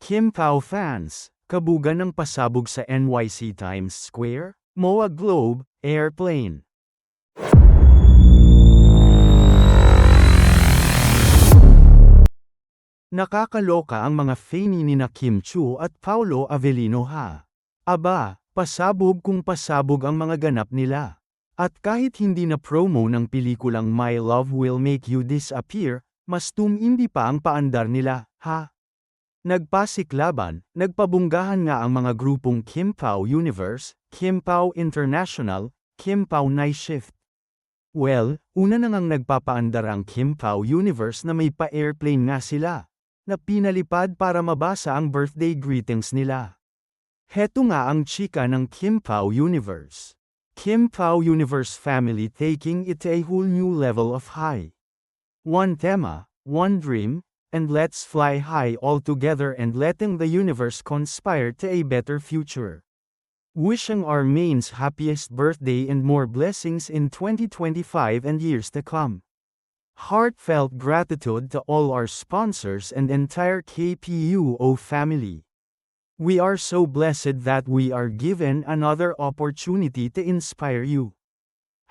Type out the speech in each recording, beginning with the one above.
Kim Pao fans, kabugan ng pasabog sa NYC Times Square, MOA Globe, Airplane. Nakakaloka ang mga fani nina Kim Chiu at Paolo Avellino ha. Aba, pasabog kung pasabog ang mga ganap nila. At kahit hindi na promo ng pelikulang My Love Will Make You Disappear, mas tumindi pa ang paandar nila, ha? Nagpasiklaban, nagpabunggahan nga ang mga grupong Kim Pao Universe, Kim Pao International, Kim Pao Night Shift. Well, una na ngang nagpapaandar ang Kim Pao Universe na may pa-airplane nga sila, na pinalipad para mabasa ang birthday greetings nila. Heto nga ang chika ng Kim Pao Universe. Kim Pao Universe family taking it to a whole new level of high. One tema, one dream, and let's fly high all together and letting the universe conspire to a better future. Wishing our mains happiest birthday and more blessings in 2025 and years to come. Heartfelt gratitude to all our sponsors and entire KPUO family. We are so blessed that we are given another opportunity to inspire you.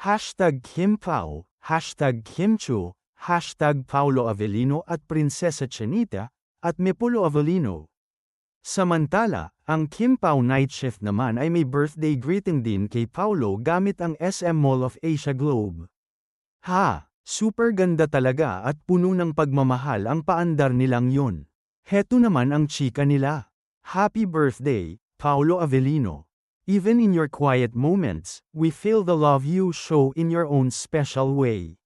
Hashtag Kim Pao, hashtag Kim Chiu, hashtag Paolo Avellino at Prinsesa Chinita, at Mepolo Avellino. Samantala, ang Kim Pao Night Shift naman ay may birthday greeting din kay Paolo gamit ang SM Mall of Asia Globe. Ha, super ganda talaga at puno ng pagmamahal ang paandar nilang yun. Heto naman ang chika nila. Happy birthday, Paolo Avellino. Even in your quiet moments, we feel the love you show in your own special way.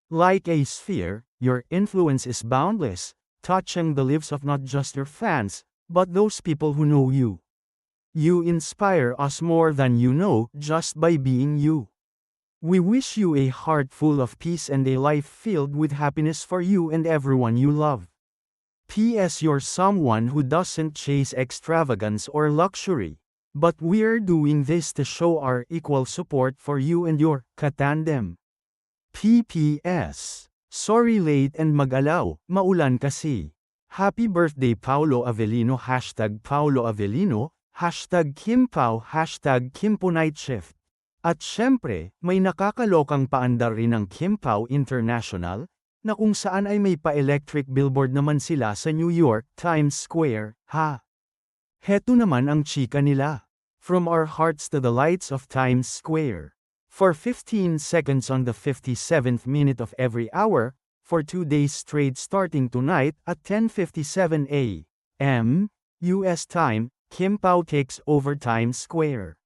Like a sphere, your influence is boundless, touching the lives of not just your fans, but those people who know you. You inspire us more than you know just by being you. We wish you a heart full of peace and a life filled with happiness for you and everyone you love. P.S. You're someone who doesn't chase extravagance or luxury, but we're doing this to show our equal support for you and your katandem. P.P.S. Sorry late and mag-alaw, maulan kasi. Happy birthday Paolo Avellino hashtag Paolo Avellino, hashtag Kim Pao hashtag Kimpo Night Shift. At syempre, may nakakalokang paandar rin ng Kim Pao International, na kung saan ay may pa-electric billboard naman sila sa New York, Times Square, ha? Heto naman ang chika nila. From our hearts to the lights of Times Square. For 15 seconds on the 57th minute of every hour, for 2 days straight starting tonight at 10:57 a.m. US time, Kim Pao takes over Times Square.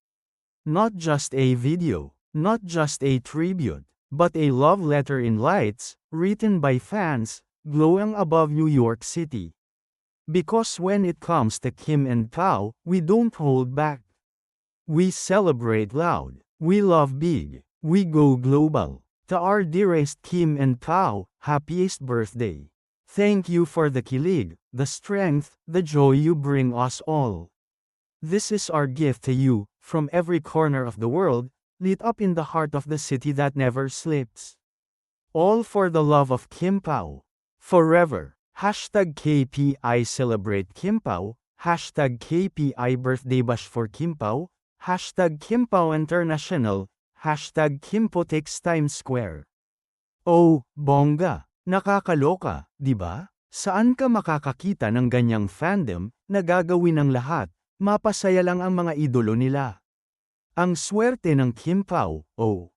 Not just a video, not just a tribute, but a love letter in lights, written by fans, glowing above New York City. Because when it comes to Kim and Pao, we don't hold back. We celebrate loud, we love big, we go global. To our dearest Kim and Pao, happiest birthday. Thank you for the kilig, the strength, the joy you bring us all. This is our gift to you, from every corner of the world, lit up in the heart of the city that never sleeps. All for the love of Kim Pao. Forever. Hashtag KPI celebrate Kim Pao. Hashtag KPI birthday bash for Kim Pao. Hashtag Kim Pao International. Hashtag Kimpo takes Times Square. Oh, bongga. Nakakaloka, di ba? Saan ka makakakita ng ganyang fandom, na gagawin ang lahat, mapasaya lang ang mga idolo nila? Ang swerte ng Kim Pao, oh.